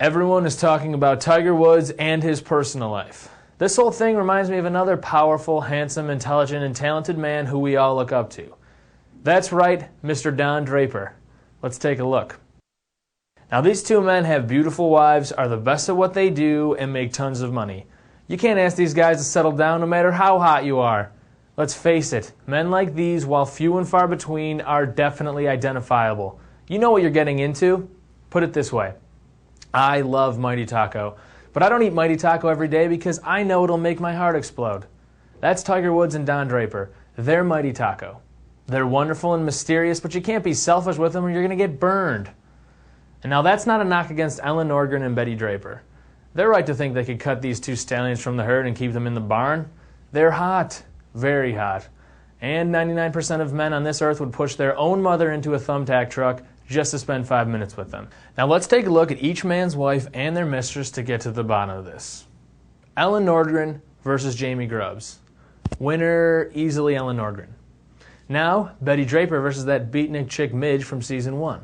Everyone is talking about Tiger Woods and his personal life. This whole thing reminds me of another powerful, handsome, intelligent, and talented man who we all look up to. That's right, Mr. Don Draper. Let's take a look. Now, these two men have beautiful wives, are the best at what they do, and make tons of money. You can't ask these guys to settle down no matter how hot you are. Let's face it, men like these, while few and far between, are definitely identifiable. You know what you're getting into? Put it this way. I love Mighty Taco, but I don't eat Mighty Taco every day because I know it'll make my heart explode. That's Tiger Woods and Don Draper. They're Mighty Taco. They're wonderful and mysterious, but you can't be selfish with them or you're going to get burned. And now that's not a knock against Ellen Nordgren and Betty Draper. They're right to think they could cut these two stallions from the herd and keep them in the barn. They're hot, very hot. And 99% of men on this earth would push their own mother into a thumbtack truck just to spend 5 minutes with them. Now let's take a look at each man's wife and their mistress to get to the bottom of this. Ellen Nordgren versus Jamie Grubbs. Winner, easily Ellen Nordgren. Now, Betty Draper versus that beatnik chick Midge from season 1.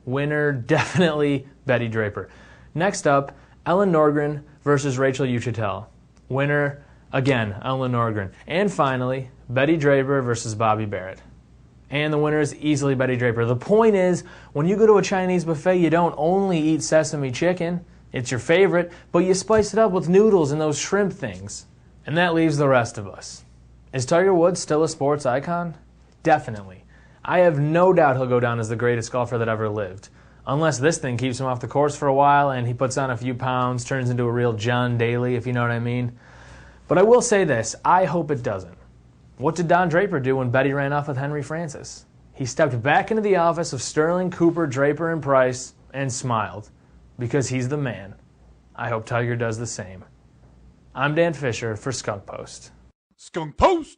Winner, definitely Betty Draper. Next up, Ellen Nordgren versus Rachel Uchitel. Winner, again, Ellen Nordgren. And finally, Betty Draper versus Bobby Barrett. And the winner is easily Betty Draper. The point is, when you go to a Chinese buffet, you don't only eat sesame chicken. It's your favorite, but you spice it up with noodles and those shrimp things. And that leaves the rest of us. Is Tiger Woods still a sports icon? Definitely. I have no doubt he'll go down as the greatest golfer that ever lived. Unless this thing keeps him off the course for a while and he puts on a few pounds, turns into a real John Daly, if you know what I mean. But I will say this, I hope it doesn't. What did Don Draper do when Betty ran off with Henry Francis? He stepped back into the office of Sterling, Cooper, Draper, and Price and smiled. Because he's the man. I hope Tiger does the same. I'm Dan Fisher for Skunk Post. Skunk Post!